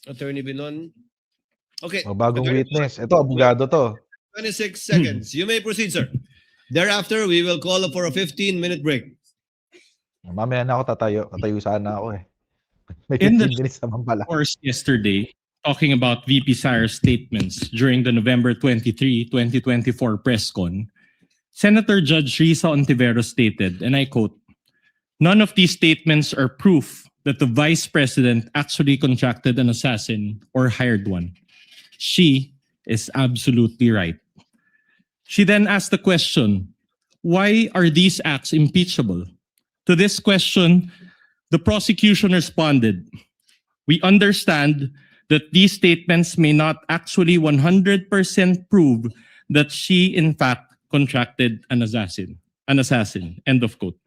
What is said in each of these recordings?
Attorney Binon. Okay. O, bagong Attorney witness. Ito, abogado to. 26 seconds. You may proceed, sir. Thereafter, we will call for a 15-minute break. Mamaya na ako tatayo. Tatayo sana ako eh. May In the 15 minutes naman pala. course yesterday, talking about VP Sara's statements during the November 23, 2024 press con, Senator Judge Risa Ontiveros stated, and I quote, "None of these statements are proof that the Vice President actually contracted an assassin or hired one. She is absolutely right." She then asked the question, why are these acts impeachable? To this question, the prosecution responded, "We understand that these statements may not actually 100% prove that she in fact contracted an assassin. End of quote.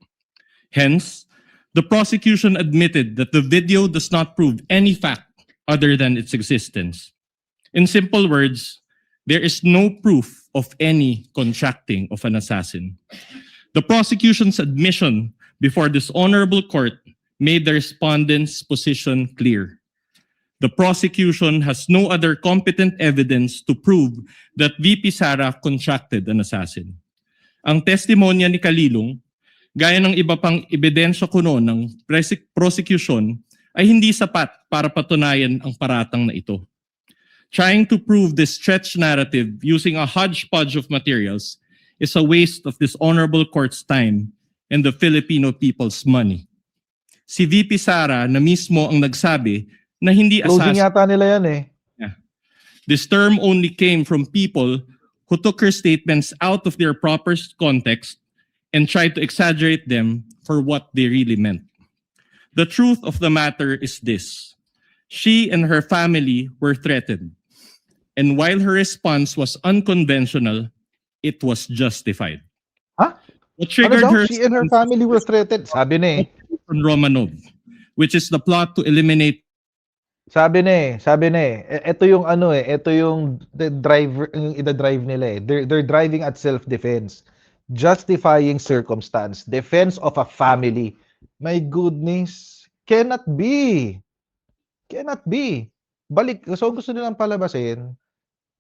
Hence, the prosecution admitted that the video does not prove any fact other than its existence. In simple words, there is no proof of any contracting of an assassin. The prosecution's admission before this honorable court made the respondent's position clear. The prosecution has no other competent evidence to prove that VP Sara contracted an assassin. Ang testimonya ni Kalilong, gaya ng iba pang ebidensya kuno ng prosecution, ay hindi sapat para patunayan ang paratang na ito. Trying to prove this stretched narrative using a hodgepodge of materials is a waste of this honorable court's time and the Filipino people's money. Si VP Sara na mismo ang nagsabi na hindi Closing assassin. yata nila yan eh. This term only came from people who took her statements out of their proper context and tried to exaggerate them for what they really meant. The truth of the matter is this. She and her family were threatened. And while her response was unconventional, it was justified. Ha? What Ano triggered daw? her She and her family were threatened. Sabi na eh. from Romanov, which is the plot to eliminate Sabi na eh. Ito yung ano eh. Ito yung the driver, yung ida-drive nila eh. They're driving at self-defense. Justifying circumstance. Defense of a family. My goodness. Cannot be. Cannot be. Balik. So gusto nilang palabasin,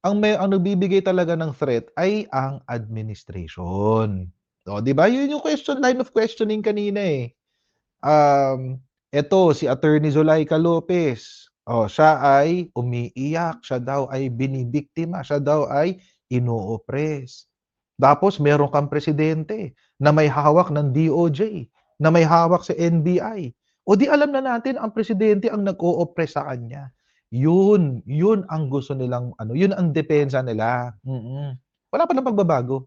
ang nagbibigay talaga ng threat ay ang administration. So, di ba? Yun yung line of questioning kanina eh. Ito, si Attorney Zulaika Lopez. Siya ay umiiyak. Siya daw ay binibiktima. Siya daw ay ino-oppress. Tapos, meron kang presidente na may hawak ng DOJ, na may hawak sa NBI. O di alam na natin, ang presidente ang nag-o-oppress sa kanya. Yun ang gusto nilang, yun ang depensa nila. Wala pa ng pagbabago.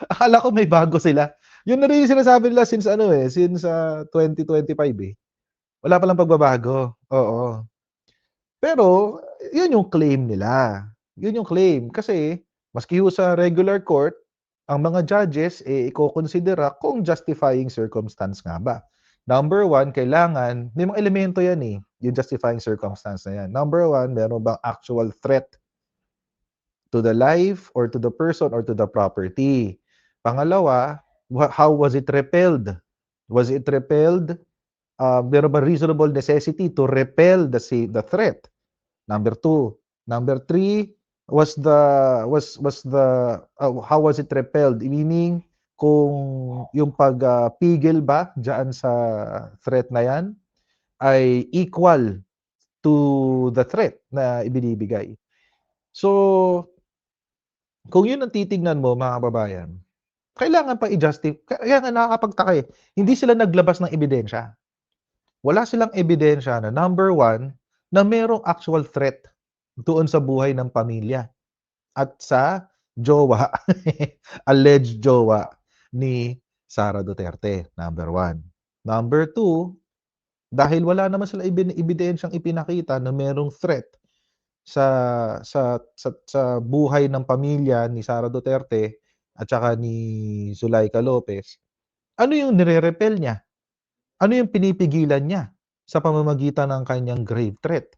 Akala ko may bago sila. Yun na rin yung sinasabi nila since 2025 eh. Wala pa lang pagbabago. Oo. Pero, yun yung claim nila. Yun yung claim. Kasi, maski sa regular court, ang mga judges, i-considera kung justifying circumstance nga ba. Number one, kailangan, may mga elemento yan eh, yung justifying circumstance na yan. Number one, meron bang actual threat to the life or to the person or to the property? Pangalawa, how was it repelled? Was it repelled? Meron ba reasonable necessity to repel the threat? Number two. Number three, how was it repelled? Meaning, kung yung pagpigil ba dyan sa threat na yan ay equal to the threat na ibinibigay. So, kung yun ang titignan mo, mga kababayan, kailangan pa i-justify. Kaya nga nakakapagtaka eh. Hindi sila naglabas ng ebidensya. Wala silang ebidensya na number one, na merong actual threat doon sa buhay ng pamilya at sa jowa, alleged jowa ni Sara Duterte, number one. Number two, dahil wala naman sila ebidensyang ipinakita na merong threat sa buhay ng pamilya ni Sara Duterte at saka ni Zulaika Lopez, ano yung nire-repel niya? Ano yung pinipigilan niya sa pamamagitan ng kanyang grave threat?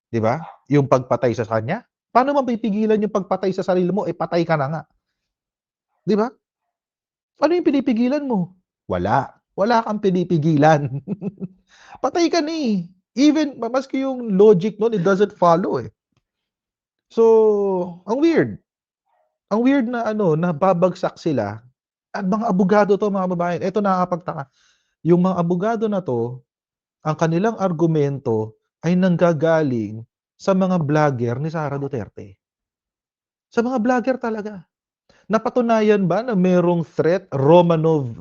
'Di ba? Yung pagpatay sa kanya? Paano mapipigilan yung pagpatay sa sarili mo? Patay ka na nga. 'Di ba? Ano yung pinipigilan mo? Wala. Wala kang pinipigilan. Patay ka na eh. Even maski yung logic nun, it doesn't follow eh. So, ang weird. Ang weird na na babagsak sila. At mga abogado to mga babae. Ito nakakapagtaka. Yung mga abogado na to, ang kanilang argumento ay nanggagaling sa mga vlogger ni Sara Duterte. Sa mga vlogger talaga. Napatunayan ba na merong threat, Romanov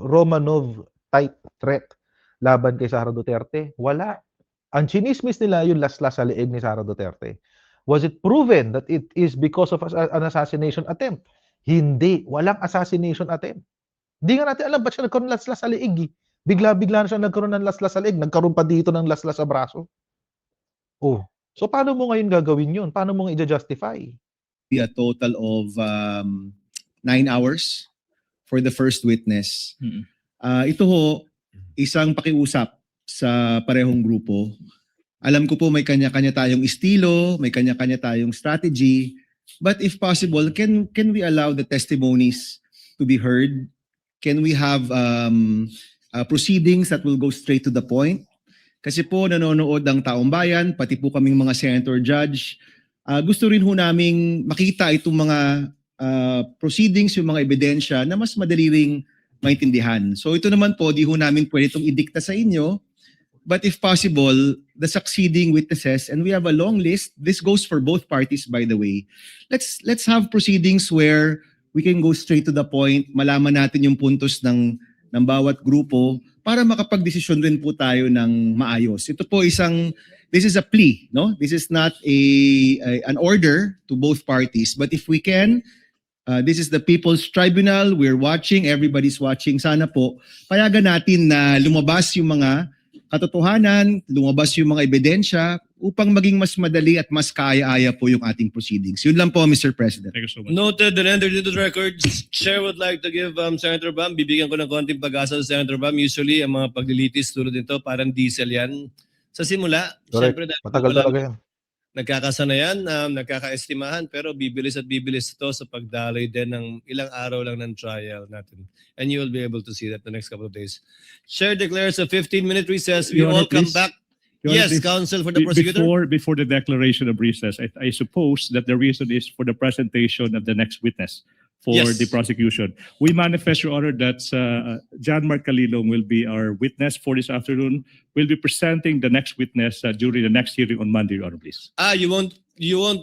type threat laban kay Sara Duterte? Wala. Ang chinismis nila yung laslas sa leeg ni Sara Duterte. Was it proven that it is because of an assassination attempt? Hindi. Walang assassination attempt. Hindi nga natin alam ba't siya nagkaroon ng laslas sa leeg. Bigla-bigla na siya nagkaroon ng laslas sa leeg. Nagkaroon pa dito ng laslas sa braso. Oh. So paano mo ngayon gagawin yun? Paano mo nga i-justify? Be a total of 9 hours for the first witness. Ito ho, isang pakiusap sa parehong grupo. Alam ko po may kanya-kanya tayong estilo, may kanya-kanya tayong strategy, but if possible, can we allow the testimonies to be heard? Can we have proceedings that will go straight to the point? Kasi po nanonood ang taong bayan, pati po kaming mga senator judge, gusto rin ho naming makita itong mga proceedings, yung mga ebidensya na mas madali ring maintindihan. So ito naman po, di ho namin pwede itong idikta sa inyo. But if possible, the succeeding witnesses, and we have a long list, this goes for both parties by the way, let's have proceedings where we can go straight to the point, malaman natin yung puntos ng bawat grupo para makapagdesisyon rin po tayo ng maayos. Ito po this is a plea, no? This is not an order to both parties, but if we can, this is the People's Tribunal, we're watching, everybody's watching, sana po, payagan natin na lumabas yung mga katotohanan, lumabas yung mga ebidensya upang maging mas madali at mas kaaya-aya po yung ating proceedings. Yun lang po, Mr. President. Thank you so much. Noted and entered into the records. Chair would like to give Senator Bam, bibigyan ko ng konting pag-asa sa Senator Bam. Usually, ang mga paglilitis tulad nito, parang diesel yan. Sa simula, Correct. syempre, dahil Matagal wala- talaga yan. nagkakasanayan, nagkakaestimahan, pero bibilis at bibilis ito sa pagdaloy din ng ilang araw lang ng trial natin. And you will be able to see that the next couple of days. Chair declares a 15-minute recess. We Your all Honor, come please. back. Your Honor, Yes, please. counsel for the prosecutor. Before the declaration of recess, I suppose that the reason is for the presentation of the next witness for Yes. the prosecution. We manifest, Your Honor, that John Mark Calilong will be our witness for this afternoon. We'll be presenting the next witness during the next hearing on Monday, Your Honor, please. You won't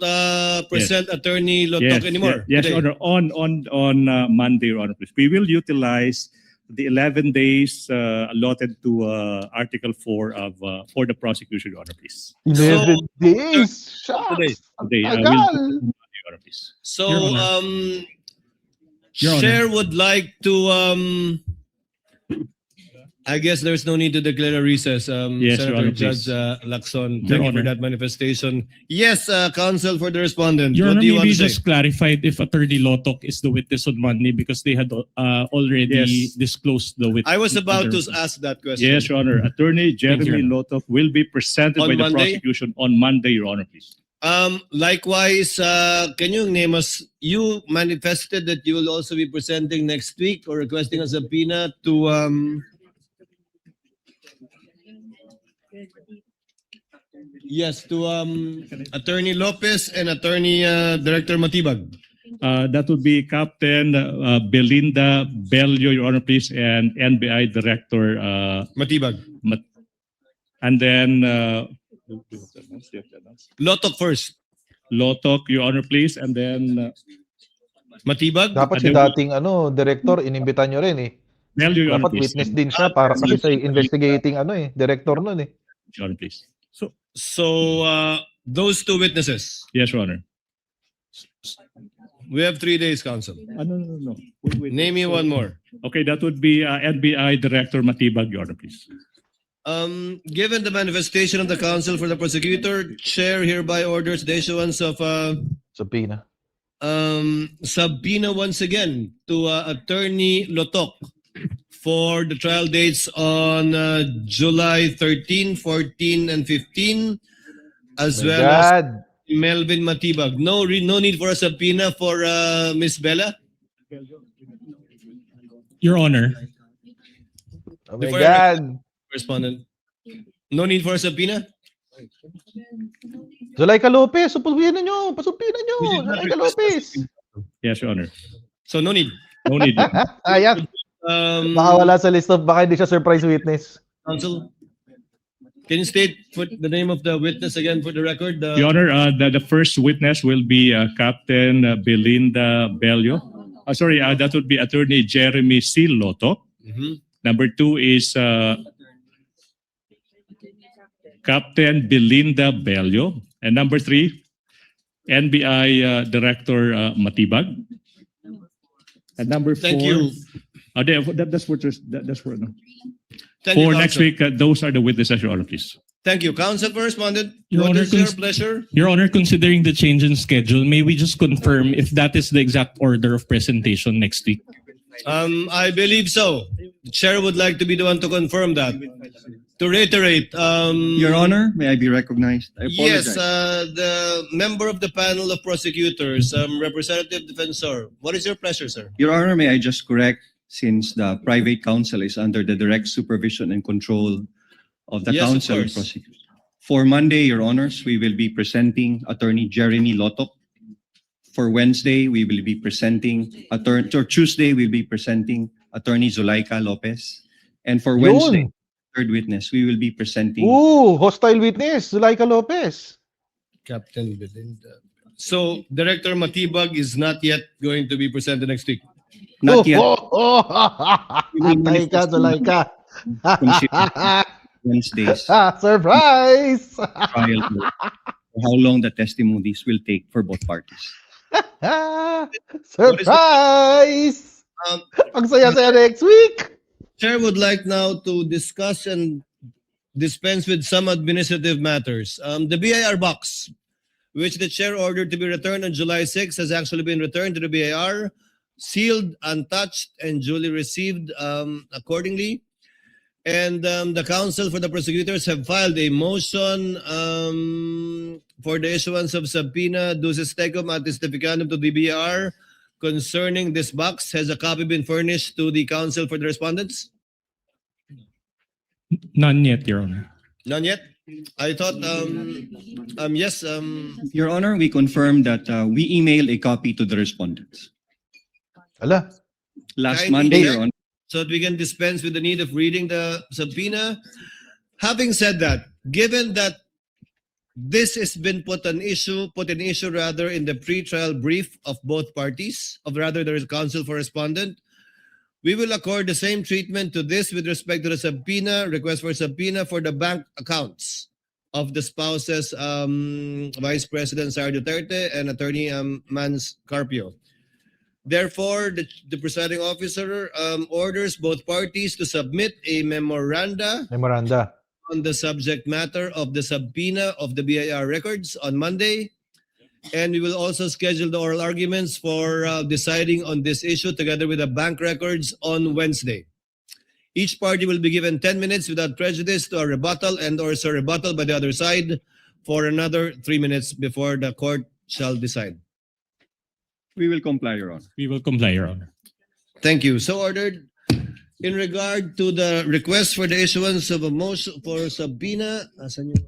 present Attorney Lotok anymore. Yes, today? Your Honor, on Monday, Your Honor, please. We will utilize the 11 days allotted to Article 4 of for the prosecution, Your Honor, please. 11 days! Today. Shucks! Ang Today, tagal! Your Honor, please. So, Your Honor. Your Honor. Chair would like to, I guess there's no need to declare a recess. Yes, Your Senator Honor, Judge please. Lacson, Your thank you Honor. for that manifestation. Yes, counsel for the respondent. Your What Honor, do you want maybe to say? just clarified if Attorney Lotok is the witness on Monday because they had already Yes. disclosed the witness. I was about to ask that question. Yes, Your Honor. Attorney Thank you, Jeremy Your Lotok will be presented On by the Monday? prosecution on Monday, Your Honor, please. Likewise, can you name us, you manifested that you will also be presenting next week or requesting a subpoena to, yes, to Attorney Lopez and Attorney Director Matibag. That would be Captain Belinda Bello, Your Honor, please, and NBI Director, Matibag. and then Lotok first. Lotok, Your Honor, please, and then Matibag. Dapat si dating director, inimbitan nyo rin eh. Bello, Your Honor, Dapat please. witness din siya para kasi sa investigating director nun eh. Your Honor, please. So those two witnesses. Yes, Your Honor. We have 3 days, counsel. No. Wait. Name me one more. Okay, that would be NBI Director Matibag, Your Honor, please. Given the manifestation of the counsel for the prosecutor, chair hereby orders the issuance of Subpoena. subpoena once again to Attorney Lotok for the trial dates on July 13, 14, and 15, as My well as God! Melvin Matibag. No need for a subpoena for Miss Bella. Your Honor, Oh my Before God! Correspondent. No need for a subpoena. Zuleika Lopez, supulpinan nyo. Pasumpinan nyo. We did not Zuleika request Lopez. Yes, Your Honor. So no need. No need. Ayan. Baka wala sa list of, baka hindi siya surprise witness. Counsel, can you state for the name of the witness again for the record? Your Honor, the first witness will be Captain Belinda Bello. That would be Attorney Jeremy C. Lotto. Mhm. Number 2 is Captain Belinda Bello. And number 3, NBI Director Matibag. And number 4. Thank you. That's for no. Thank you, For next Counsel. week, those are the witnesses, Your Honor, please. Thank you. Counsel for respondent. Your What Honor, is your cons- pleasure? Your Honor, considering the change in schedule, may we just confirm if that is the exact order of presentation next week? I believe so. The chair would like to be the one to confirm that. To reiterate, Your Honor, may I be recognized? I apologize. yes, the member of the panel of prosecutors, Representative Defensor. What is your pleasure, sir? Your Honor, may I just correct, since the private counsel is under the direct supervision and control of the Yes, of counsel and course. prosecutors. For Monday, Your Honors, we will be presenting Attorney Jeremy Lotok. For Wednesday, we will be presenting or Tuesday, we'll be presenting Attorney Zuleika Lopez. And for Wednesday, Yun. third witness, we will be presenting Ooh, hostile witness. Zuleika Lopez. Captain Belinda. So, Director Matibag is not yet going to be presented next week. not yet Atay ka, Zuleika. Wednesdays Surprise! trial for how long the testimonies will take for both parties. Surprise! Um, Ang saya-saya next week. Chair would like now to discuss and dispense with some administrative matters. The BIR box, which the chair ordered to be returned on July 6, has actually been returned to the BIR, sealed, untouched, and duly received accordingly. And the counsel for the prosecutors have filed a motion for the issuance of subpoena duces tecum ad testificandum to the BIR concerning this box. Has a copy been furnished to the counsel for the respondents? None yet, Your Honor. None yet. I thought, yes, Your Honor, we confirm that we emailed a copy to the respondents. Ala, Last Kindly Monday, check. Your Honor. so that we can dispense with the need of reading the subpoena. Having said that, given that this has been put in issue rather in the pre-trial brief of both parties, of rather there is counsel for respondent, we will accord the same treatment to this with respect to the subpoena, request for subpoena for the bank accounts of the spouses, Vice President Sara Duterte and Attorney Mans Carpio. Therefore, the presiding officer orders both parties to submit a memoranda memoranda. on the subject matter of the subpoena of the BIR records on Monday. And we will also schedule the oral arguments for deciding on this issue together with the bank records on Wednesday. Each party will be given 10 minutes without prejudice to a rebuttal and or a rebuttal by the other side for another 3 minutes before the court shall decide. We will comply, Your Honor. We will comply, Your Honor. Thank you. So ordered. In regard to the request for the issuance of a motion for subpoena, asan yung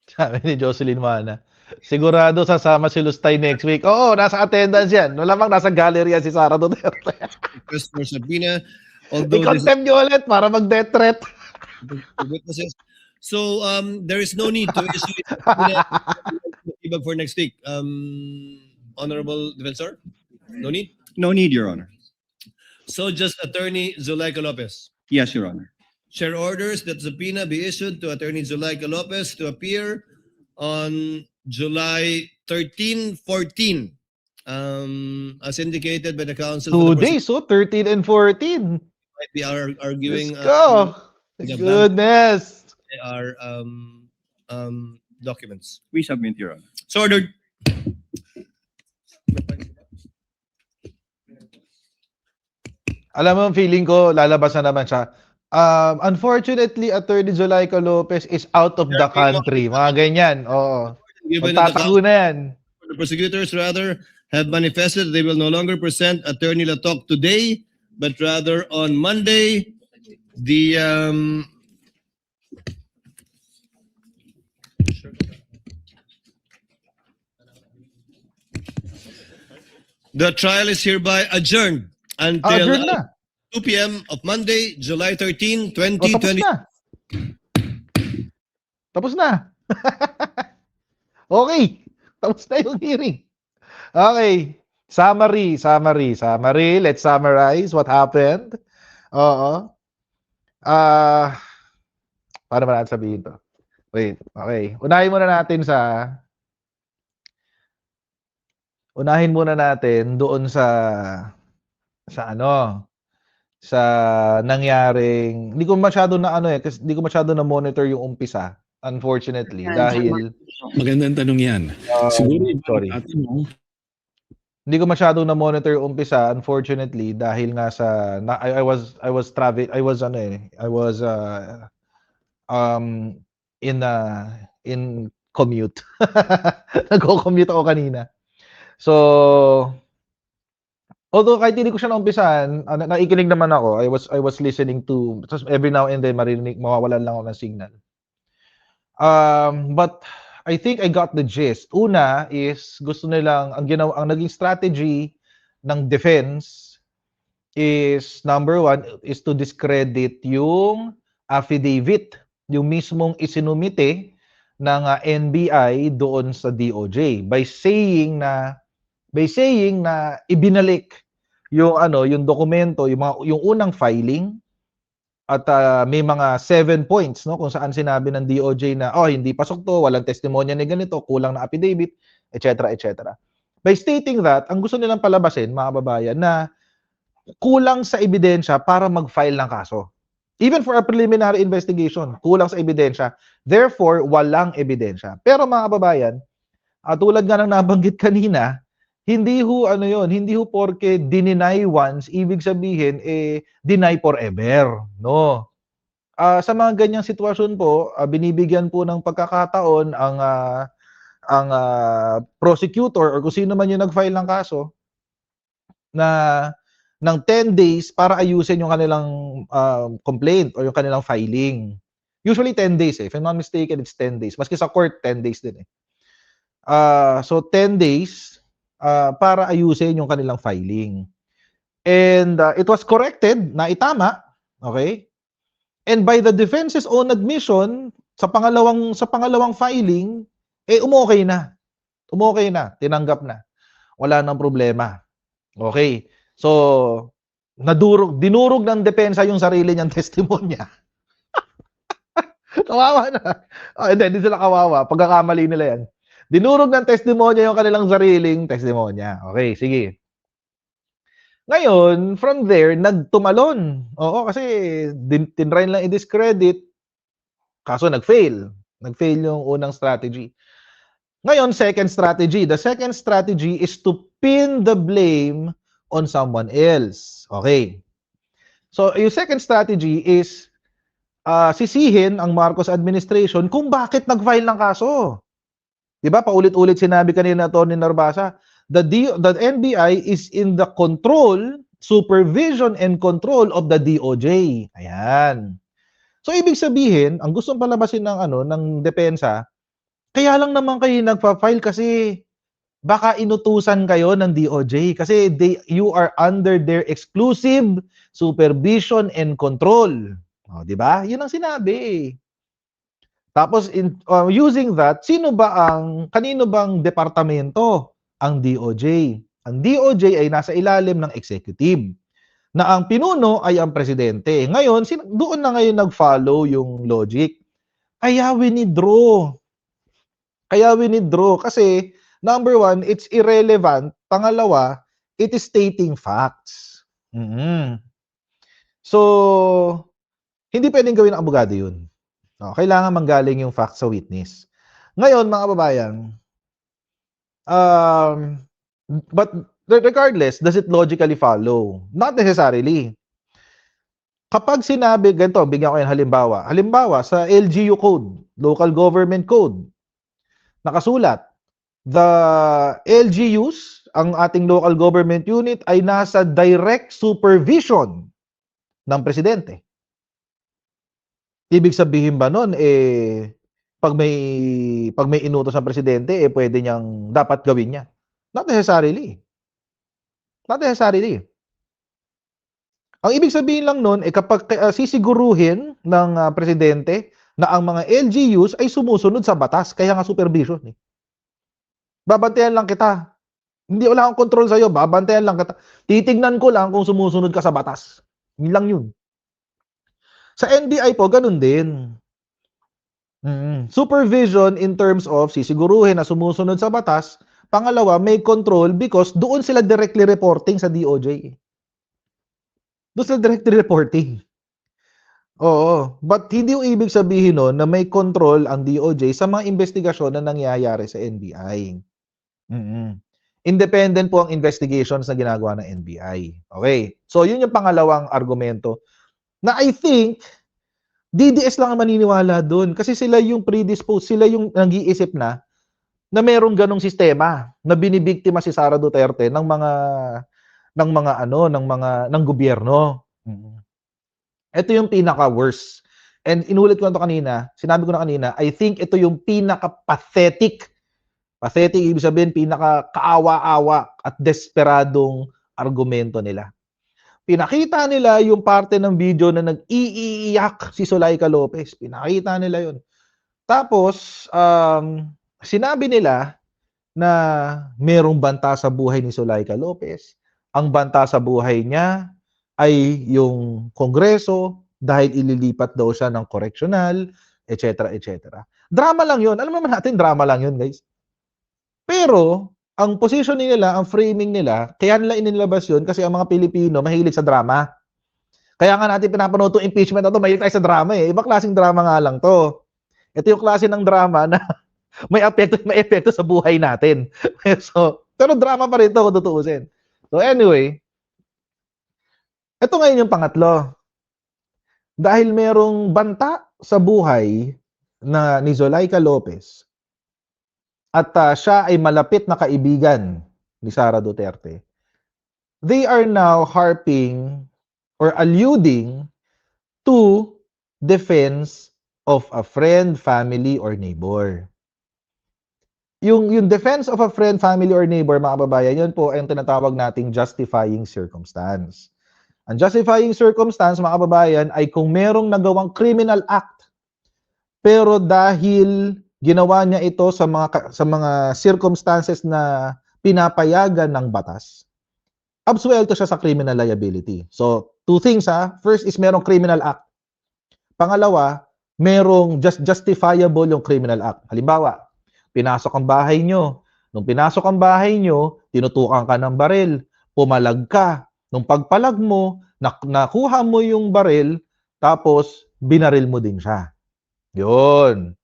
Sabi ni Jocelyn Mana. Sigurado sasama si Lustay next week. Oo, nasa attendance yan. Malamang nasa gallery yan si Sara Duterte. request for subpoena? Although this is I-contempt nyo ulit para mag-death threat. the witnesses. So there is no need to issue a subpoena for next week. Honorable Defensor, no need. No need, Your Honor. So just Attorney Zuleika Lopez. Yes, Your Honor. Chair orders that subpoena be issued to Attorney Zuleika Lopez to appear on July 13, 14, as indicated by the council. 2 days, so 13 and 14. Might be arguing. Let's go. the Goodness. Our documents. We submit, Your Honor. So ordered. Alam mo, feeling ko, lalabas na naman siya. Unfortunately, Attorney Zuleika Lopez is out of the country. Mga ganyan. Oo. Given that the Magtatago na yan. The prosecutors rather have manifested that they will no longer present Attorney Latok today, but rather on Monday, The the trial is hereby adjourned until Adjourn na. 2 p.m. of Monday, July 13, O, tapos 2020. na. Tapos na. Okay. Tapos na yung hearing. Okay. Summary. Let's summarize what happened. Oo. Paano ba natin sabihin to? Wait. Okay. Unahin muna natin doon sa nangyaring, hindi ko masyado kasi hindi ko masyado na monitor yung umpisa, unfortunately, dahil Magandang tanong yan. Siguro iba sorry. ang tatanong, Hindi ko masyado na monitor yung umpisa, unfortunately, dahil nga I was travel, I was in commute. Nagko-commute ako kanina. So, although kahit hindi ko siya naumpisahan, nakikinig naman ako. I was listening to, just every now and then mawawalan lang ako ng signal. But I think I got the gist. Una is gusto nilang ang naging strategy ng defense is number one is to discredit yung affidavit, yung mismong isinumite ng NBI doon sa DOJ by saying na ibinalik yung dokumento, yung unang filing at may mga 7 points kung saan sinabi ng DOJ na hindi pasok to, walang testimonya ni ganito, kulang na affidavit, etc. By stating that, ang gusto nilang palabasin, mga kababayan, na kulang sa ebidensya para mag-file ng kaso. Even for a preliminary investigation, kulang sa ebidensya. Therefore, walang ebidensya. Pero mga kababayan, tulad nga ng nabanggit kanina, hindi ho porke deny once, ibig sabihin deny forever, no? Sa mga ganyang sitwasyon po, binibigyan po ng pagkakataon ang prosecutor or kung sino man yung nag-file ng kaso ng 10 days para ayusin yung kanilang complaint or yung kanilang filing. Usually 10 days if I'm not mistaken, it's 10 days. Maski sa court 10 days din so 10 days para ayusin yung kanilang filing. And it was corrected na itama, okay? And by the defense's own admission, sa pangalawang filing, umokay na. Tinanggap na. Wala nang problema. Okay. So, dinurog ng depensa yung sarili niyang testimonya. Kawawa na. Hindi sila kawawa. Pagkakamali nila yan. Dinurog ng testimonya yung kanilang sariling testimonya. Okay, sige. Ngayon, from there, nagtumalon. Oo, kasi tinry lang i-discredit. Kaso nag-fail. Nag-fail yung unang strategy. Ngayon, second strategy. The second strategy is to pin the blame on someone else. Okay. So, yung second strategy is sisihin ang Marcos administration kung bakit nag-file ng kaso. Diba? Paulit-ulit sinabi kanina Tony Narbasa, the NBI is in the control, supervision, and control of the DOJ. Ayan. So, ibig sabihin, ang gustong palabasin ng depensa, kaya lang naman kayo nagpa-file kasi baka inutusan kayo ng DOJ kasi you are under their exclusive supervision and control. Di ba? Yun ang sinabi. Tapos, using that, kanino bang departamento ang DOJ? Ang DOJ ay nasa ilalim ng executive, na ang pinuno ay ang presidente. Ngayon, doon na ngayon nag-follow yung logic. Kaya winidraw kasi, number one, it's irrelevant. Pangalawa, it is stating facts. So, hindi pwedeng gawin ng abogado yun. Kailangan manggaling yung facts sa witness. Ngayon, mga kababayan, but regardless, does it logically follow? Not necessarily. Kapag sinabi, ganito, bigyan ko yung halimbawa. Halimbawa, sa LGU code, local government code, nakasulat, the LGUs, ang ating local government unit, ay nasa direct supervision ng presidente. Ibig sabihin ba nun, pag may inutos ang presidente, pwede niyang dapat gawin niya? Not necessarily. Not necessarily. Ang ibig sabihin lang nun, kapag sisiguruhin ng presidente na ang mga LGUs ay sumusunod sa batas, kaya nga supervision. Babantayan lang kita. Hindi, wala akong control sa'yo, babantayan lang kita. Titignan ko lang kung sumusunod ka sa batas. Yun lang yun. Sa NBI po, ganun din. Supervision in terms of sisiguruhin na sumusunod sa batas. Pangalawa, may control because doon sila directly reporting sa DOJ. Doon sila directly reporting. Oo. But hindi yung ibig sabihin nun na may control ang DOJ sa mga investigasyon na nangyayari sa NBI. Independent po ang investigations na ginagawa ng NBI. Okay. So, yun yung pangalawang argumento na I think DDS lang ang maniniwala doon kasi sila yung predisposed, sila yung nag-iisip na merong ganong sistema na binibiktima si Sara Duterte ng gobyerno. Ito yung pinaka-worst. And inulit ko na ito kanina, sinabi ko na kanina, I think ito yung pinaka-pathetic. Pathetic, ibig sabihin, pinaka-kaawa-awa at desperadong argumento nila. Pinakita nila yung parte ng video na nag-iiyak si Zulaika Lopez. Pinakita nila yun. Tapos, sinabi nila na merong banta sa buhay ni Zulaika Lopez. Ang banta sa buhay niya ay yung Kongreso dahil ililipat daw siya ng correctional, etc. etc. Drama lang yun. Alam naman natin, drama lang yun, guys. Pero, ang positioning nila, ang framing nila, kaya nila inilabas yun kasi ang mga Pilipino mahilig sa drama. Kaya nga natin pinapanood itong impeachment na ito, mahilig tayo sa drama eh. Iba klaseng drama nga lang to. Ito yung klase ng drama na may epekto sa buhay natin. So, pero drama pa rin ito kung tutuusin. So anyway, ito ngayon yung pangatlo. Dahil merong banta sa buhay na ni Zulaika Lopez, at siya ay malapit na kaibigan ni Sara Duterte, they are now harping or alluding to defense of a friend, family, or neighbor. Yung defense of a friend, family, or neighbor, mga kababayan, yun po ay ang tinatawag nating justifying circumstance. Ang justifying circumstance, mga kababayan, ay kung merong nagawang criminal act, pero dahil ginawa niya ito sa mga circumstances na pinapayagan ng batas, absuelto siya sa criminal liability. So, two things First is merong criminal act. Pangalawa, merong justifiable yung criminal act. Halimbawa, pinasok ang bahay nyo. Nung pinasok ang bahay nyo, tinutukan ka ng baril. Pumalag ka. Nung pagpalag mo, nakuha mo yung baril, tapos binaril mo din siya. Yun.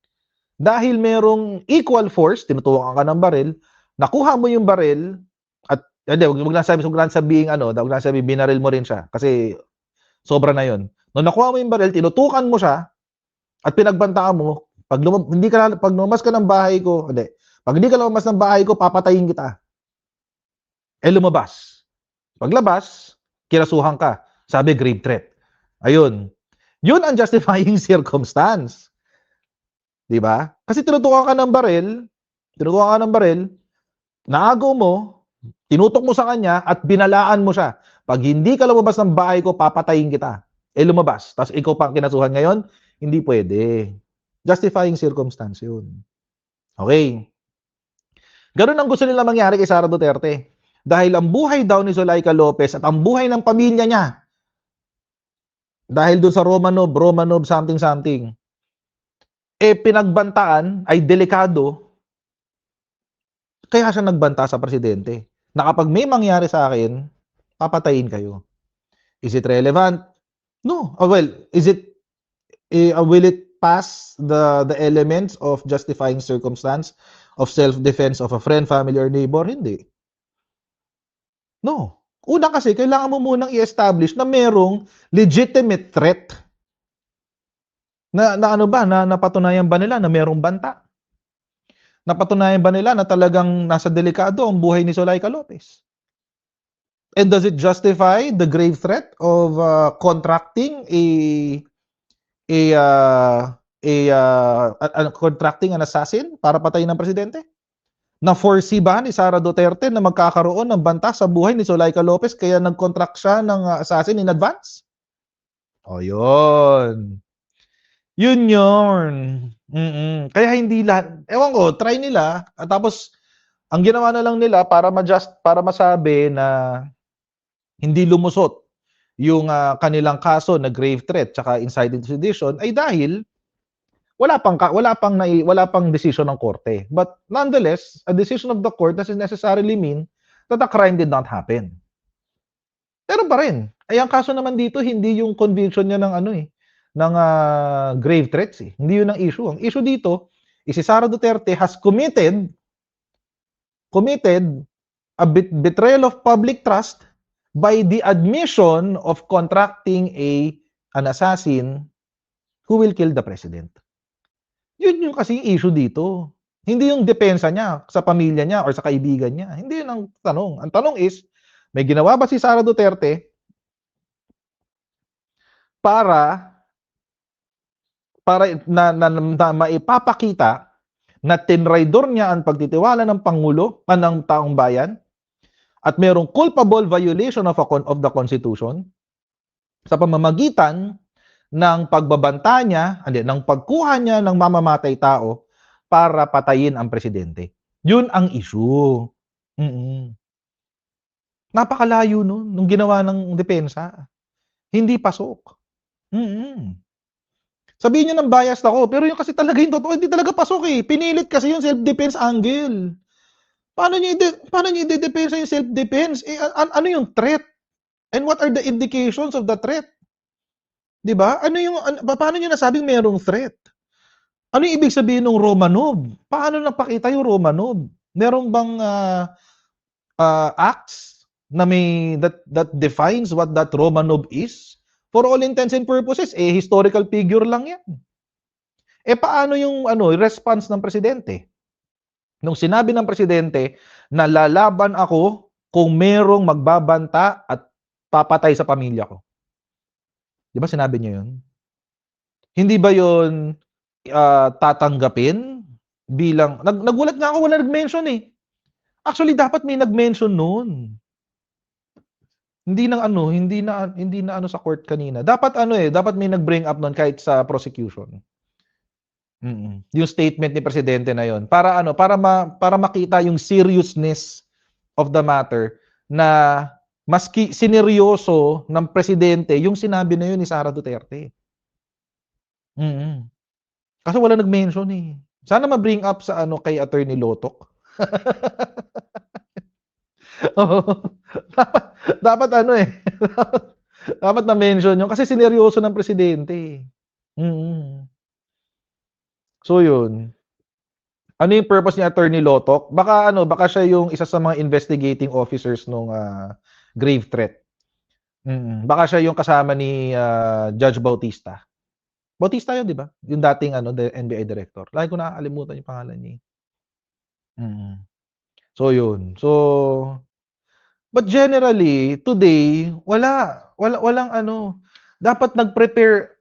Dahil merong equal force, tinutukan ka ng baril, nakuha mo yung baril, at hindi, wag lang sabihin binaril mo rin siya kasi sobra na yun. Nung nakuha mo yung baril, tinutukan mo siya at pinagbantaan mo, pag lumabas ka ng bahay ko, pag hindi ka lumabas ng bahay ko, papatayin kita. Lumabas. Paglabas, kinasuhan ka. Sabi, grave threat. Ayun. Yun ang justifying circumstance. Diba? Kasi tinutukan ka ng baril, naagaw mo, tinutok mo sa kanya, at binalaan mo siya. Pag hindi ka lumabas ng bahay ko, papatayin kita. Lumabas. Tapos ikaw pa ang kinasuhan ngayon, hindi pwede. Justifying circumstance yun. Okay. Ganun ang gusto nila mangyari kay Sara Duterte. Dahil ang buhay daw ni Zulaika Lopez at ang buhay ng pamilya niya, dahil doon sa Romanov something, pinagbantaan ay delikado, kaya siya nagbanta sa presidente na kapag may mangyari sa akin, papatayin kayo. Is it relevant? No. Well, will it pass the elements of justifying circumstance of self-defense of a friend, family, or neighbor? Hindi. No. Una kasi, kailangan mo munang i-establish na merong legitimate threat. Na napatunayan ba nila na merong banta? Napatunayan ba nila na talagang nasa delikado ang buhay ni Zulaika Lopez? And does it justify the grave threat of contracting contracting an assassin para patayin ng presidente? Na-foresee ba ni Sara Duterte na magkakaroon ng banta sa buhay ni Zuleika Lopez kaya nag-contract siya ng assassin in advance? O yun. Yun yun. Kaya hindi lahat, ewan ko, try nila, at tapos ang ginawa na lang nila para para masabi na hindi lumusot yung kanilang kaso na grave threat tsaka inciting to sedition ay dahil wala pang decision ng korte. But nonetheless, a decision of the court doesn't necessarily mean that the crime did not happen. Pero pa rin. Ay ang kaso naman dito hindi yung conviction niya ng grave threats eh. Hindi yun ang issue. Ang issue dito is si Sara Duterte has committed a betrayal of public trust by the admission of contracting an assassin who will kill the president. Yun yung kasi issue dito. Hindi yung depensa niya sa pamilya niya or sa kaibigan niya. Hindi yun ang tanong. Ang tanong is, may ginawa ba si Sara Duterte para maipapakita na tinraidor niya ang pagtitiwala ng Pangulo, ng taong bayan, at merong culpable violation of the Constitution sa pamamagitan ng pagbabanta niya, ng pagkuha niya ng mamamatay tao para patayin ang presidente. Yun ang issue. Napakalayo nung ginawa ng depensa. Hindi pasok. Sabihin niyo ng biased ako, pero yung kasi talaga yung totoo, hindi talaga pasok eh. Pinilit kasi yung self-defense angle. Paano niyo i-depensa yung self-defense? Ano yung threat? And what are the indications of the threat? 'Di ba? Paano niyo nasabing mayroong threat? Ano yung ibig sabihin ng Romanov? Paano napakita yung Romanov? Meron bang acts na that defines what that Romanov is? For all intents and purposes, historical figure lang 'yan. Paano yung response ng presidente? Nung sinabi ng presidente na lalaban ako kung merong magbabanta at papatay sa pamilya ko. Di ba sinabi niya yun? Hindi ba yun tatanggapin bilang... Nagulat nga ako, wala nag-mention eh. Actually, dapat may nag-mention noon. Hindi na sa court kanina. Dapat dapat may nag-bring up noon kahit sa prosecution. Yung statement ni presidente na yon para makita yung seriousness of the matter na maski sineryoso ng presidente yung sinabi na yun ni Sara Duterte. Kasi wala nag-mention eh. Sana ma-bring up sa kay Attorney Lotok. dapat dapat na-mention yun kasi sineryoso ng presidente. So yun. Ano yung purpose ni Attorney Lotok? Baka siya yung isa sa mga investigating officers nung grave threat. Baka siya yung kasama ni Judge Bautista. Bautista yun, di ba? Yung dating the NBI director. Lagi ko nakakalimutan yung pangalan niya. So yun. So but generally today walang dapat nag-prepare.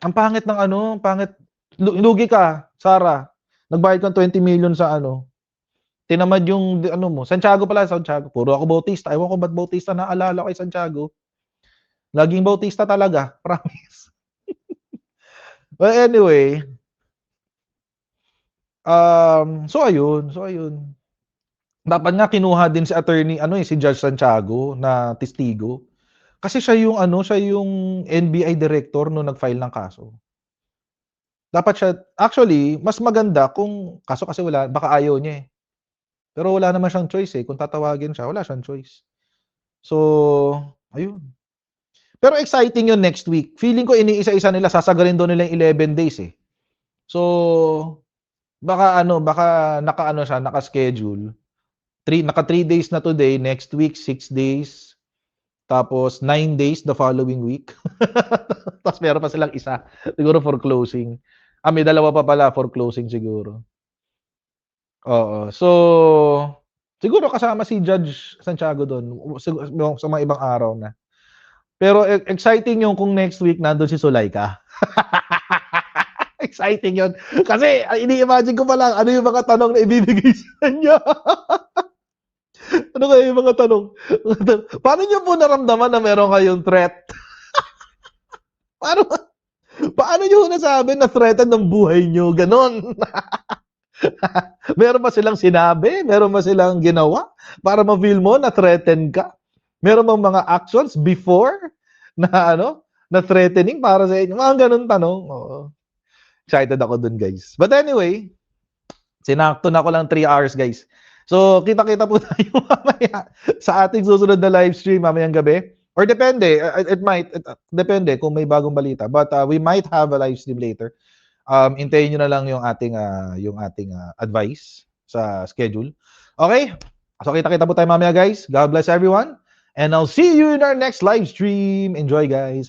Ang pangit ng pangit. Lugi ka, Sara. Nagbayad kang 20 million sa tinamad yung mo. Santiago. Puro ako Bautista. Ewan ko ba't Bautista naalala kay Santiago. Laging Bautista talaga. Promise. Well, anyway. So ayun. Dapat nga kinuha din si attorney, si Judge Santiago na testigo. Kasi siya yung NBI director nung nag-file ng kaso. Dapat siya, actually, mas maganda kung, kaso kasi baka ayaw niya eh. Pero wala naman siyang choice eh. Kung tatawagin siya, wala siyang choice. So, ayun. Pero exciting yun next week. Feeling ko iniisa-isa nila, sasagarin doon nila yung 11 days eh. So, baka naka-schedule. Naka 3 days na today, next week, 6 days. Tapos, 9 days the following week. Tapos meron pa silang isa. Siguro for closing. May dalawa pa pala for closing siguro. Oo. So, siguro kasama si Judge Santiago doon. Sa mga ibang araw na. Pero exciting yung kung next week nandun si Zuleika. Exciting yun. Kasi ini-imagine ko pa lang ano yung mga tanong na ibibigay sa kanya. Ano kaya yung mga tanong? Paano niyo po naramdaman na meron kayong threat? Paano niyo nasabi na threatened ng buhay niyo? Ganon. Meron ba silang sinabi? Meron ba silang ginawa para ma-feel mo na threatened ka? Meron bang mga actions before na na threatening para sa inyo? Mga ganun tanong. Oo. Excited ako dun, guys. But anyway, sinakto na ko lang 3 hours, guys. So, kita-kita po tayo mamaya sa ating susunod na live stream mamayang gabi. Or depende, depende kung may bagong balita. But we might have a live stream later. Hintayin nyo na lang yung ating advice sa schedule. Okay? So, kita-kita po tayo mamaya, guys. God bless everyone. And I'll see you in our next live stream. Enjoy, guys.